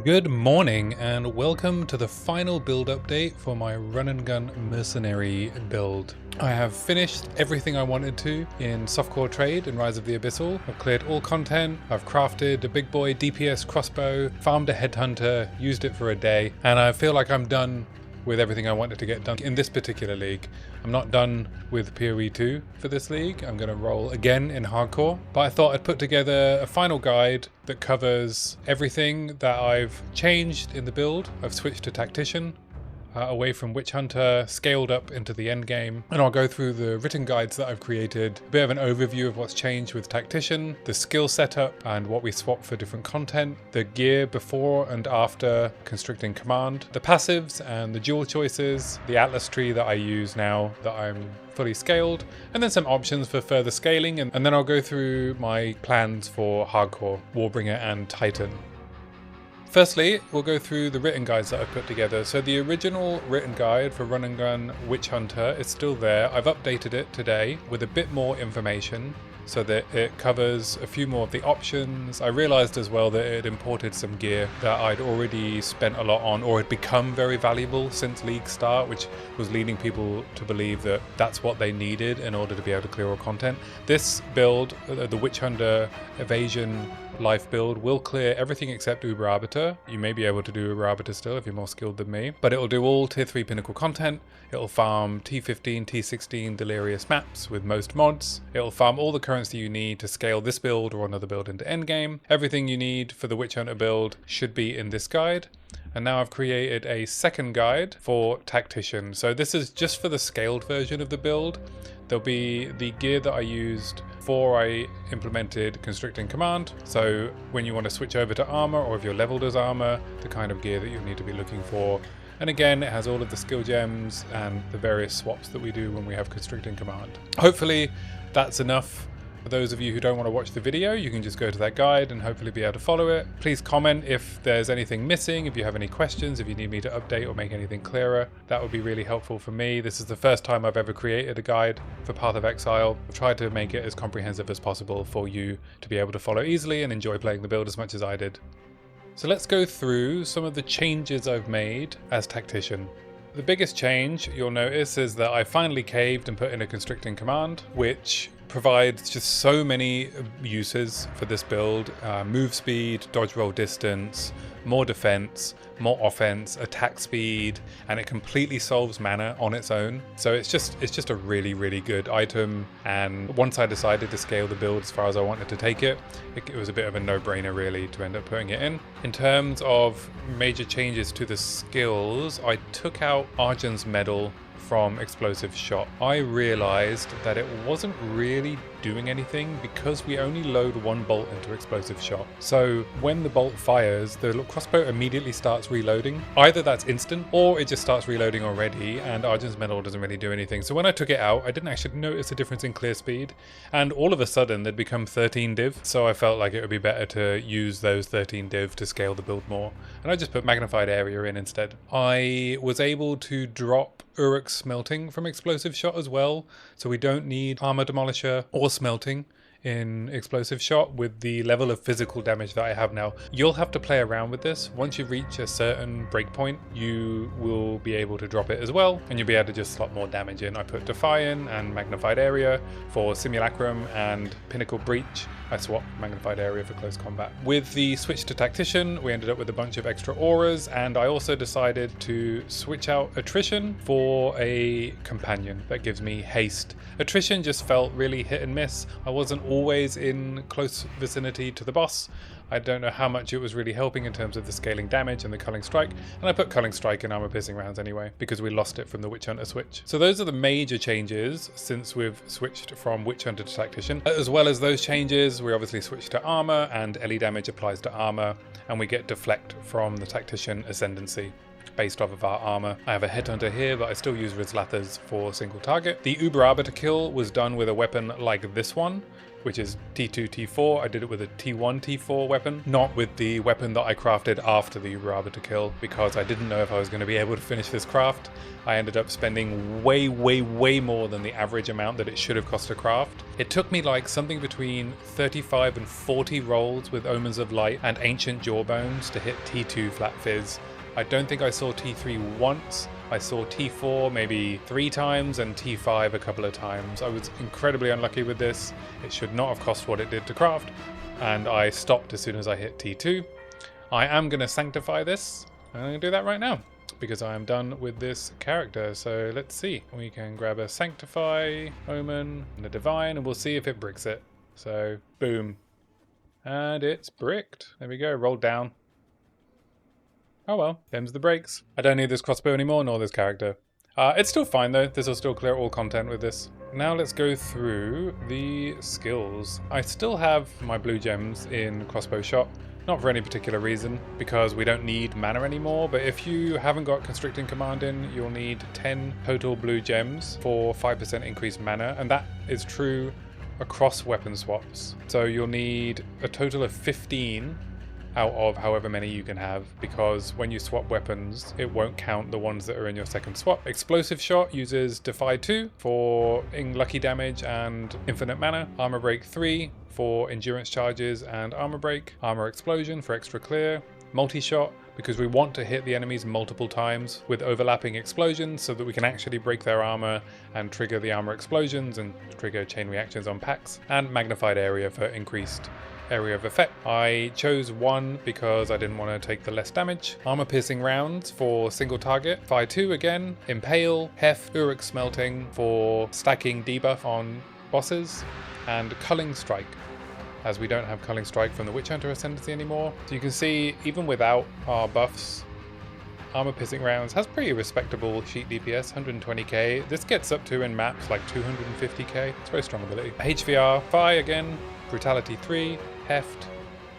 Good morning and welcome to the final build update for my run and gun mercenary build. I have finished everything I wanted to in softcore trade in Rise of the Abyssal. I've cleared all content, I've crafted a big boy DPS crossbow, farmed a headhunter, used it for a day, and I feel like I'm done with everything I wanted to get done in this particular league. I'm not done with PoE 2 for this league. I'm going to roll again in hardcore, but I thought I'd put together a final guide that covers everything that I've changed in the build. I've switched to Tactician, away from Witch Hunter, scaled up into the Endgame, and I'll go through the written guides that I've created, a bit of an overview of what's changed with Tactician, the skill setup and what we swap for different content, the gear before and after Constricting Command, the passives and the dual choices, the Atlas tree that I use now that I'm fully scaled, and then some options for further scaling, and then I'll go through my plans for Hardcore, Warbringer and Titan. Firstly, we'll go through the written guides that I've put together. So the original written guide for Run and Gun Witch Hunter is still there. I've updated it today with a bit more information so that it covers a few more of the options. I realized as well that it imported some gear that I'd already spent a lot on or had become very valuable since League start, which was leading people to believe that that's what they needed in order to be able to clear all content. This build, the Witch Hunter Evasion Life build, will clear everything except Uber Arbiter. You may be able to do Uber Arbiter still if you're more skilled than me, but it will do all tier 3 pinnacle content. It'll farm T15, T16 Delirious maps with most mods. It'll farm all the currency you need to scale this build or another build into Endgame. Everything you need for the Witch Hunter build should be in this guide. And now I've created a second guide for Tactician. So this is just for the scaled version of the build. There'll be the gear that I used before I implemented Constricting Command. So when you want to switch over to Armour, or if you're leveled as Armour, the kind of gear that you'll need to be looking for. And again, it has all of the skill gems and the various swaps that we do when we have Constricting Command. Hopefully that's enough. For those of you who don't want to watch the video, you can just go to that guide and hopefully be able to follow it. Please comment if there's anything missing, if you have any questions, if you need me to update or make anything clearer. That would be really helpful for me. This is the first time I've ever created a guide for Path of Exile. I've tried to make it as comprehensive as possible for you to be able to follow easily and enjoy playing the build as much as I did. So let's go through some of the changes I've made as Tactician. The biggest change you'll notice is that I finally caved and put in a Constricting Command, which provides just so many uses for this build. Move speed, dodge roll distance, more defense, more offense, attack speed, and it completely solves mana on its own. So it's just a really, really good item. And once I decided to scale the build as far as I wanted to take it, it was a bit of a no-brainer really to end up putting it in. In terms of major changes to the skills, I took out Argent's Medal from Explosive Shot. I realized that it wasn't really doing anything because we only load one bolt into Explosive Shot. So when the bolt fires, the crossbow immediately starts reloading. Either that's instant or it just starts reloading already and Argent's Medal doesn't really do anything. So when I took it out, I didn't actually notice a difference in clear speed, and all of a sudden they'd become 13 div. So I felt like it would be better to use those 13 div to scale the build more. And I just put Magnified Area in instead. I was able to drop Uruk's Smelting from Explosive Shot as well, so we don't need Armor Demolisher or Smelting in Explosive Shot with the level of physical damage that I have now. You'll have to play around with this. Once you reach a certain breakpoint, you will be able to drop it as well, and you'll be able to just slot more damage in. I put Defiant and Magnified Area for Simulacrum, and Pinnacle Breach I swapped Magnified Area for close combat. With the switch to Tactician, we ended up with a bunch of extra auras, and I also decided to switch out Attrition for a companion that gives me haste. Attrition just felt really hit and miss. I wasn't always in close vicinity to the boss. I don't know how much it was really helping in terms of the scaling damage and the Culling Strike, and I put Culling Strike in armor piercing rounds anyway because we lost it from the Witch Hunter switch. So those are the major changes since we've switched from Witch Hunter to Tactician. As well as those changes, we obviously switched to armor, and LE damage applies to armor, and we get deflect from the Tactician Ascendancy. based off of our armor. I have a headhunter here, but I still use Rizlathas for single target. The Uber Arbiter kill was done with a weapon like this one, which is T2, T4. I did it with a T1, T4 weapon, not with the weapon that I crafted after the Uber Arbiter kill, because I didn't know if I was going to be able to finish this craft. I ended up spending way more than the average amount that it should have cost to craft. It took me like something between 35 and 40 rolls with Omens of Light and Ancient Jawbones to hit T2 Flat Fizz. I don't think I saw T3 once. I saw T4 maybe 3 times and T5 a couple of times. I was incredibly unlucky with this. It should not have cost what it did to craft, and I stopped as soon as I hit T2. I am going to sanctify this. I'm going to do that right now because I am done with this character. So let's see. We can grab a Sanctify, Omen, and a Divine, and we'll see if it bricks it. So boom. And it's bricked. There we go. Rolled down. Oh well, them's the breaks. I don't need this crossbow anymore, nor this character. It's still fine though, this will still clear all content with this. Now let's go through the skills. I still have my blue gems in crossbow shot, not for any particular reason, because we don't need mana anymore, but if you haven't got constricting command in, you'll need 10 total blue gems for 5% increased mana, and that is true across weapon swaps. So you'll need a total of 15 out of however many you can have, because when you swap weapons it won't count the ones that are in your second swap. Explosive shot uses Defy 2 for lucky damage and infinite mana, Armor Break 3 for endurance charges and armor break, Armor Explosion for extra clear, multi-shot because we want to hit the enemies multiple times with overlapping explosions so that we can actually break their armor and trigger the armor explosions and trigger chain reactions on packs, and magnified area for increased area of effect. I chose 1 because I didn't want to take the less damage. Armor piercing rounds for single target. Fire 2 again. Impale, Heft, Uruk Smelting for stacking debuff on bosses, and Culling Strike, as we don't have Culling Strike from the Witch Hunter Ascendancy anymore. So you can see, even without our buffs, Armor Piercing Rounds has pretty respectable sheet DPS, 120k. This gets up to, in maps, like 250k. It's very strong ability. HVR, Fire again, Brutality 3, Heft,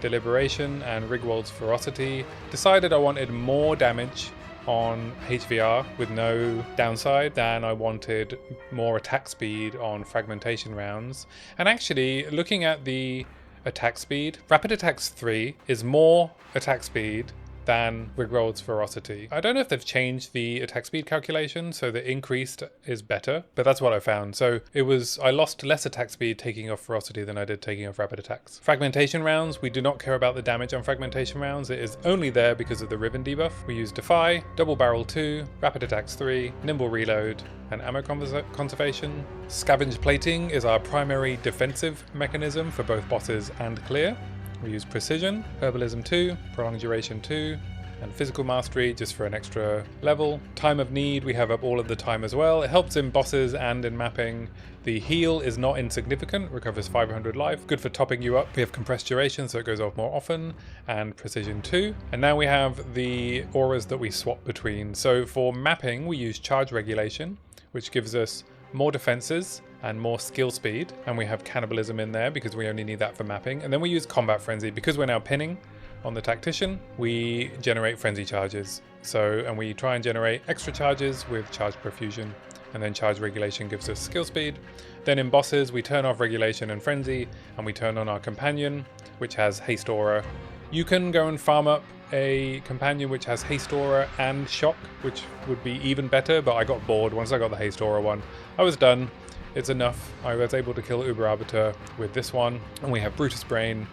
Deliberation, and Rigwold's Ferocity. Decided I wanted more damage on HVR with no downside than I wanted more attack speed on Fragmentation rounds. And actually, looking at the attack speed, Rapid Attacks 3 is more attack speed than Rigwold's Ferocity. I don't know if they've changed the attack speed calculation, so the increased is better, but that's what I found. So I lost less attack speed taking off Ferocity than I did taking off Rapid Attacks. Fragmentation rounds, we do not care about the damage on Fragmentation rounds. It is only there because of the Riven debuff. We use Defy, Double Barrel 2, Rapid Attacks 3, Nimble Reload, and Ammo Conservation. Scavenge Plating is our primary defensive mechanism for both bosses and clear. We use Precision, Herbalism 2, Prolonged Duration 2, and Physical Mastery just for an extra level. Time of Need, we have up all of the time as well. It helps in bosses and in mapping. The heal is not insignificant, recovers 500 life. Good for topping you up. We have Compressed Duration, so it goes off more often, and Precision 2. And now we have the auras that we swap between. So for mapping, we use Charge Regulation, which gives us more defenses and more skill speed, and we have Cannibalism in there because we only need that for mapping. And then we use Combat Frenzy because we're now pinning on the Tactician. We generate frenzy charges, and we try and generate extra charges with Charge Profusion, and then Charge Regulation gives us skill speed. Then in bosses we turn off Regulation and Frenzy, and we turn on our Companion, which has Haste Aura. You can go and farm up a Companion which has Haste Aura and Shock, which would be even better, but I got bored once I got the Haste Aura one. I was done. It's enough. I was able to kill Uber Arbiter with this one, and we have Brutus Brain,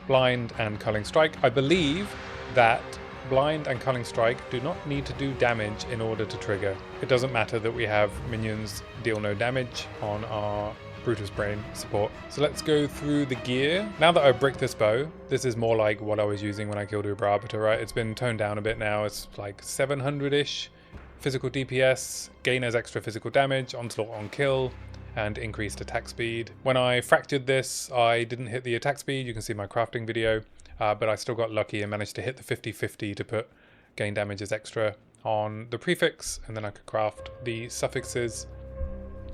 Blind, and Culling Strike. I believe that Blind and Culling Strike do not need to do damage in order to trigger. It doesn't matter that we have minions deal no damage on our Brutus Brain support. So let's go through the gear. Now that I've bricked this bow, this is more like what I was using when I killed Uber Arbiter, right? It's been toned down a bit now. It's like 700-ish physical DPS, gainers extra physical damage, onslaught on kill, and increased attack speed. When I fractured this, I didn't hit the attack speed. You can see my crafting video, but I still got lucky and managed to hit the 50-50 to put gain damage as extra on the prefix, and then I could craft the suffixes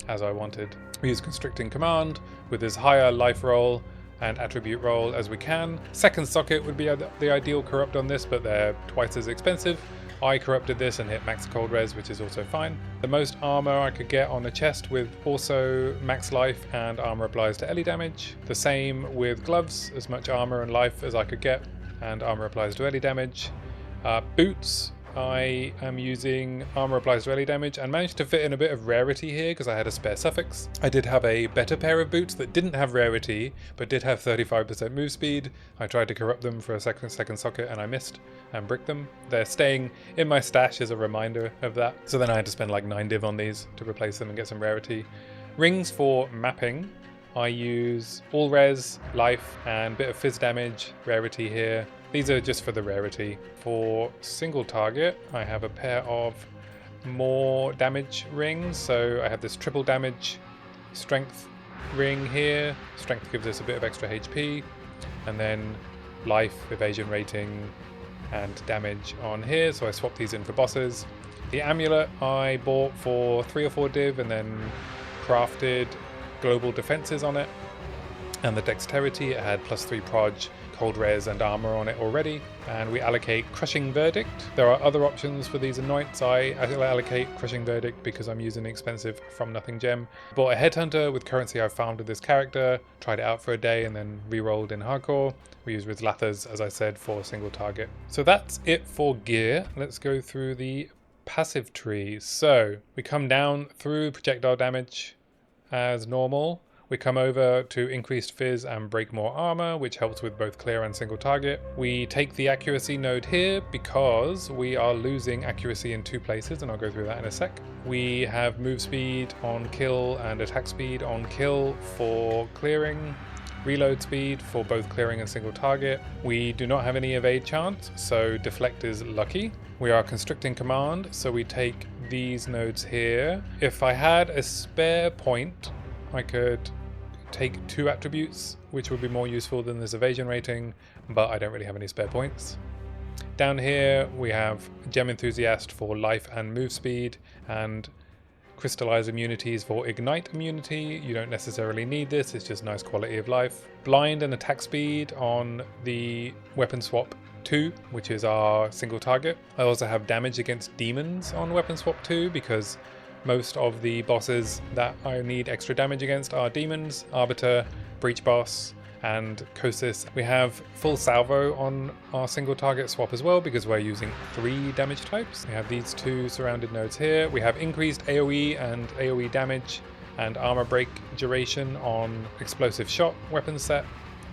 as I wanted. We use Constricting Command with as higher life roll and attribute roll as we can. Second socket would be the ideal corrupt on this, but they're twice as expensive. I corrupted this and hit max cold res, which is also fine. The most armor I could get on the chest with also max life and armor applies to ele damage. The same with gloves, as much armor and life as I could get, and armor applies to ele damage. Boots, I am using armor applies to ele damage and managed to fit in a bit of rarity here because I had a spare suffix. I did have a better pair of boots that didn't have rarity but did have 35% move speed. I tried to corrupt them for a second socket and I missed and bricked them. They're staying in my stash as a reminder of that. So then I had to spend like 9 div on these to replace them and get some rarity. Rings for mapping. I use all res, life, and bit of fizz damage, rarity here. These are just for the rarity. For single target, I have a pair of more damage rings. So I have this triple damage strength ring here. Strength gives us a bit of extra HP. And then life, evasion rating, and damage on here. So I swap these in for bosses. The amulet I bought for 3 or 4 div and then crafted global defenses on it. And the dexterity, it had +3 proj, cold res and armor on it already, and we allocate crushing verdict. There are other options for these anoints. I allocate crushing verdict because I'm using an expensive from nothing gem. Bought a headhunter with currency I found with this character, tried it out for a day and then re-rolled in hardcore. We use Rizlathas, as I said, for single target. So that's it for gear. Let's go through the passive tree. So we come down through projectile damage as normal. We come over to increased fizz and break more armor, which helps with both clear and single target. We take the accuracy node here because we are losing accuracy in 2 places, and I'll go through that in a sec. We have move speed on kill and attack speed on kill for clearing, reload speed for both clearing and single target. We do not have any evade chance, so deflect is lucky. We are constricting command, so we take these nodes here. If I had a spare point, I could take 2 attributes, which would be more useful than this evasion rating, but I don't really have any spare points. Down here we have Gem Enthusiast for life and move speed, and Crystallize immunities for ignite immunity. You don't necessarily need this, it's just nice quality of life. Blind and attack speed on the weapon swap 2, which is our single target. I also have damage against demons on weapon swap 2 because most of the bosses that I need extra damage against are demons, Arbiter, Breach Boss, and Kosis. We have full salvo on our single target swap as well because we're using 3 damage types. We have these 2 surrounded nodes here. We have increased AoE and AoE damage and armor break duration on explosive shot weapon set.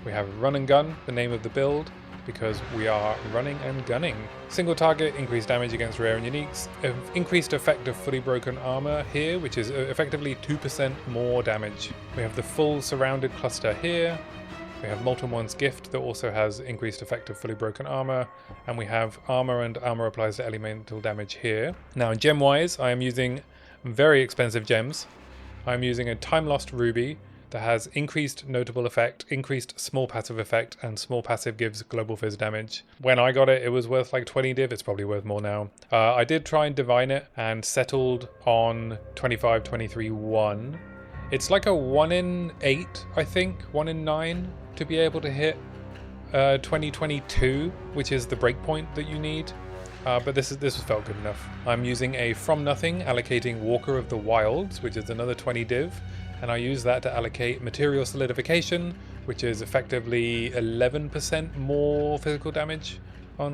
We have run and gun, the name of the build, because we are running and gunning. Single target, increased damage against rare and uniques. Increased effect of fully broken armor here, which is effectively 2% more damage. We have the full surrounded cluster here. We have Molten One's gift that also has increased effect of fully broken armor. And we have armor and armor applies to elemental damage here. Now gem wise, I am using very expensive gems. I'm using a time lost ruby that has increased notable effect, increased small passive effect, and small passive gives global fizz damage. When I got it, it was worth like 20 div. It's probably worth more now. I did try and divine it and settled on 25, 23, 1. It's like a 1 in 8, I think, 1 in 9 to be able to hit 2022, which is the breakpoint that you need. But this felt good enough. I'm using a from nothing, allocating Walker of the Wilds, which is another 20 div. And I use that to allocate material solidification, which is effectively 11% more physical damage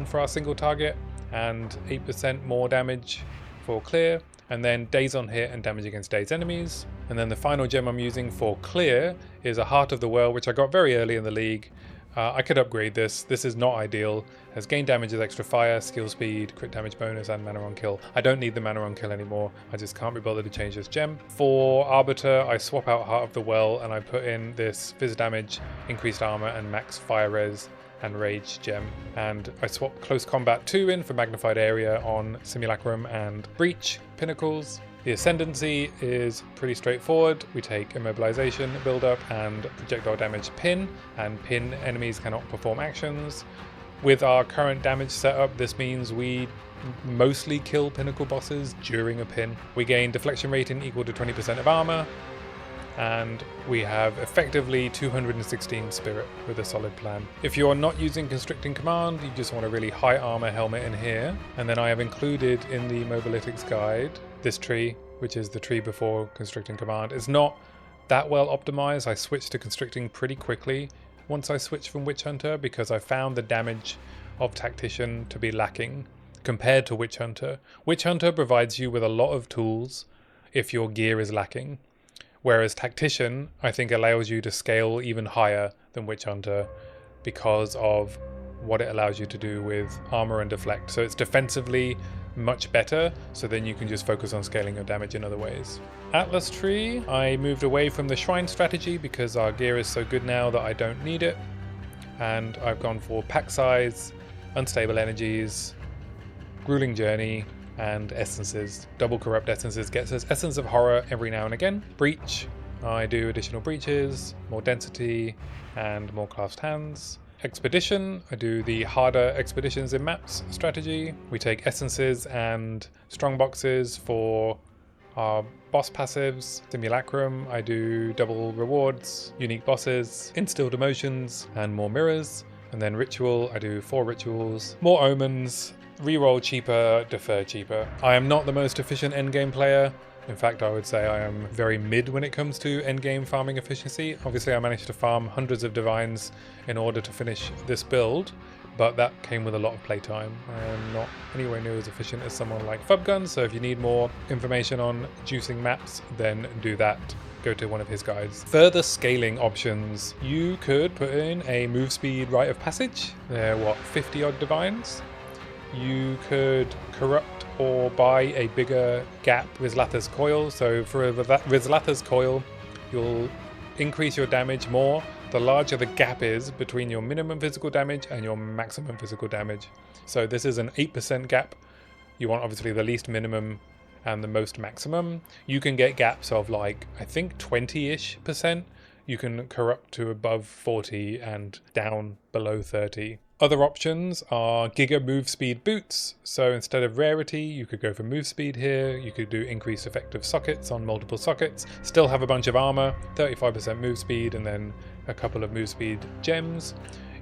for our single target, and 8% more damage for clear, and then daze on hit and damage against dazed enemies. And then the final gem I'm using for clear is a Heart of the Well, which I got very early in the league. I could upgrade this. This is not ideal. Has gain damage as extra fire, skill speed, crit damage bonus, and mana on kill. I don't need the mana on kill anymore. I just can't be bothered to change this gem. For Arbiter, I swap out Heart of the Well and I put in this fizz damage, increased armor, and max fire res and rage gem. And I swap Close Combat 2 in for magnified area on Simulacrum and Breach pinnacles. The Ascendancy is pretty straightforward. We take Immobilization, Build Up, and Projectile Damage Pin, and pin enemies cannot perform actions. With our current damage setup, this means we mostly kill pinnacle bosses during a pin. We gain Deflection Rating equal to 20% of armor, and we have effectively 216 spirit with a solid plan. If you're not using Constricting Command, you just want a really high armor helmet in here. And then I have included in the Mobalytics guide this tree, which is the tree before Constricting Command. It's not that well optimized. I switched to Constricting pretty quickly once I switched from Witch Hunter because I found the damage of Tactician to be lacking compared to Witch Hunter. Witch Hunter provides you with a lot of tools if your gear is lacking, whereas Tactician, I think, allows you to scale even higher than Witch Hunter because of what it allows you to do with armor and deflect. So it's defensively much better, so then you can just focus on scaling your damage in other ways. Atlas Tree, I moved away from the Shrine strategy because our gear is so good now that I don't need it. And I've gone for pack size, unstable energies, grueling journey, and essences. Double corrupt essences gets us essence of horror every now and again. Breach, I do additional breaches, more density, and more clasped hands. Expedition, I do the harder expeditions in maps strategy. We take essences and strong boxes for our boss passives. Simulacrum, I do double rewards, unique bosses, instilled emotions, and more mirrors. And then ritual, I do 4 rituals, more omens, reroll cheaper, defer cheaper. I am not the most efficient endgame player. In fact, I would say I am very mid when it comes to endgame farming efficiency. Obviously, I managed to farm hundreds of divines in order to finish this build, but that came with a lot of playtime. I am not anywhere near as efficient as someone like Fubgun, so if you need more information on juicing maps, then do that. Go to one of his guides. Further scaling options. You could put in a move speed rite of passage. They're what, 50 odd divines? You could corrupt or buy a bigger gap Rizlatha's Coil. So for Rizlatha's Coil, you'll increase your damage more the larger the gap is between your minimum physical damage and your maximum physical damage. So this is an 8% gap. You want obviously the least minimum and the most maximum. You can get gaps of like, I think 20-ish%. You can corrupt to above 40 and down below 30. Other options are Giga Move Speed Boots. So instead of rarity, you could go for move speed here. You could do increased effective sockets on multiple sockets. Still have a bunch of armor, 35% move speed, and then a couple of move speed gems.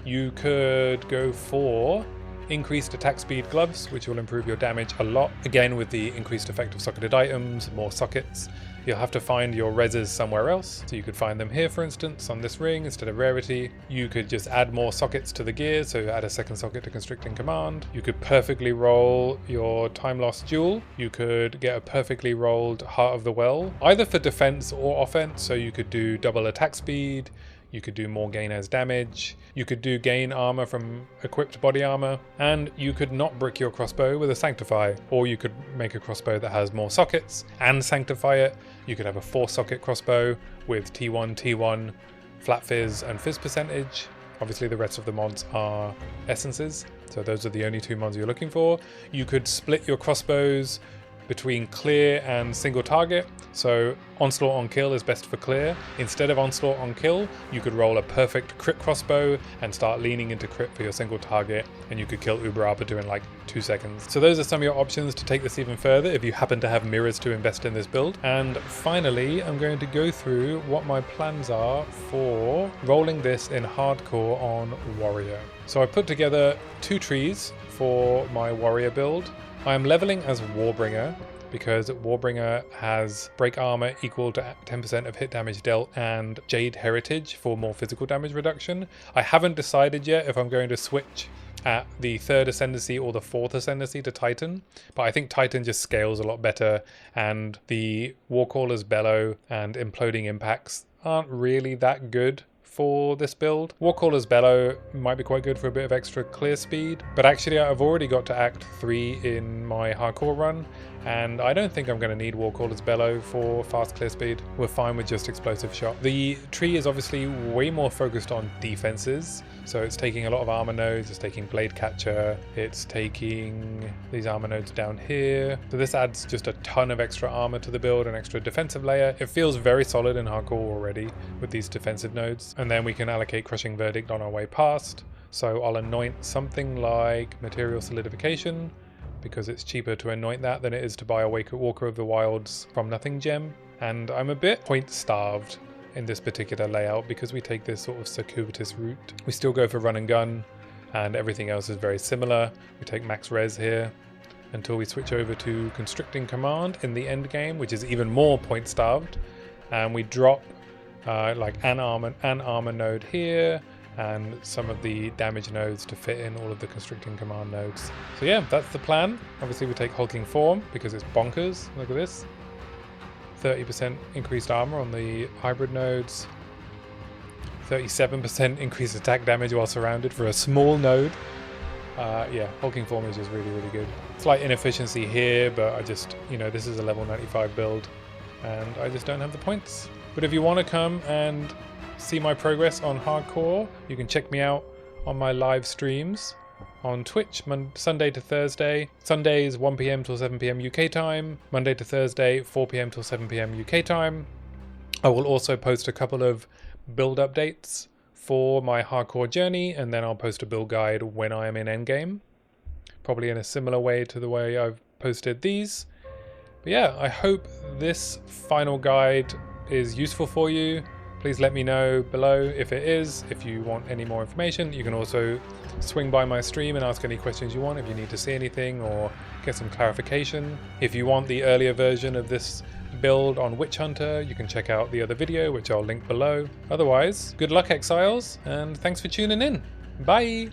You could go for increased attack speed gloves, which will improve your damage a lot. Again, with the increased effect of socketed items, more sockets. You'll have to find your reses somewhere else. So you could find them here, for instance, on this ring instead of rarity. You could just add more sockets to the gear, so add a second socket to Constricting Command. You could perfectly roll your Time Lost Jewel. You could get a perfectly rolled Heart of the Well, either for defense or offense. So you could do double attack speed. You could do more gain as damage. You could do gain armor from equipped body armor. And you could not brick your crossbow with a Sanctify. Or you could make a crossbow that has more sockets and sanctify it. You could have a 4-socket crossbow with T1, T1, flat fizz and fizz percentage. Obviously the rest of the mods are essences. So those are the only 2 mods you're looking for. You could split your crossbows between clear and single target. So onslaught on kill is best for clear. Instead of onslaught on kill, you could roll a perfect crit crossbow and start leaning into crit for your single target, and you could kill Uber Arbiter in like 2 seconds. So those are some of your options to take this even further if you happen to have mirrors to invest in this build. And finally, I'm going to go through what my plans are for rolling this in hardcore on warrior. So I put together 2 trees for my warrior build. I am leveling as Warbringer because Warbringer has break armor equal to 10% of hit damage dealt and Jade Heritage for more physical damage reduction. I haven't decided yet if I'm going to switch at the 3rd Ascendancy or the 4th Ascendancy to Titan, but I think Titan just scales a lot better, and the Warcaller's Bellow and Imploding Impacts aren't really that good for this build. Warcaller's Bellow might be quite good for a bit of extra clear speed, but actually I've already got to Act 3 in my hardcore run, and I don't think I'm going to need Warcaller's Bellow for fast clear speed. We're fine with just Explosive Shot. The tree is obviously way more focused on defenses, so it's taking a lot of armor nodes, it's taking Blade Catcher, it's taking these armor nodes down here. So this adds just a ton of extra armor to the build, an extra defensive layer. It feels very solid in hardcore already with these defensive nodes. And then we can allocate Crushing Verdict on our way past. So I'll anoint something like Material Solidification, because it's cheaper to anoint that than it is to buy a Walker of the Wilds from Nothing gem. And I'm a bit point starved in this particular layout because we take this sort of circuitous route. We still go for run and gun, and everything else is very similar. We take max res here until we switch over to constricting command in the end game, which is even more point starved. And we drop like an armor node here, and some of the damage nodes to fit in all of the constricting command nodes. So yeah, that's the plan. Obviously we take hulking form because it's bonkers. Look at this. 30% increased armor on the hybrid nodes. 37% increased attack damage while surrounded for a small node. Yeah, hulking form is just really, really good. Slight inefficiency here, but I just, you know, this is a level 95 build and I just don't have the points. But if you want to come and see my progress on hardcore, you can check me out on my live streams on Twitch, Sunday to Thursday. Sundays 1 PM till 7 PM UK time. Monday to Thursday 4 PM till 7 PM UK time. I will also post a couple of build updates for my hardcore journey, and then I'll post a build guide when I am in endgame. Probably in a similar way to the way I've posted these. But yeah, I hope this final guide is useful for you. Please let me know below if it is. If you want any more information, you can also swing by my stream and ask any questions you want if you need to see anything or get some clarification. If you want the earlier version of this build on Witch Hunter, you can check out the other video, which I'll link below. Otherwise, good luck, Exiles, and thanks for tuning in. Bye!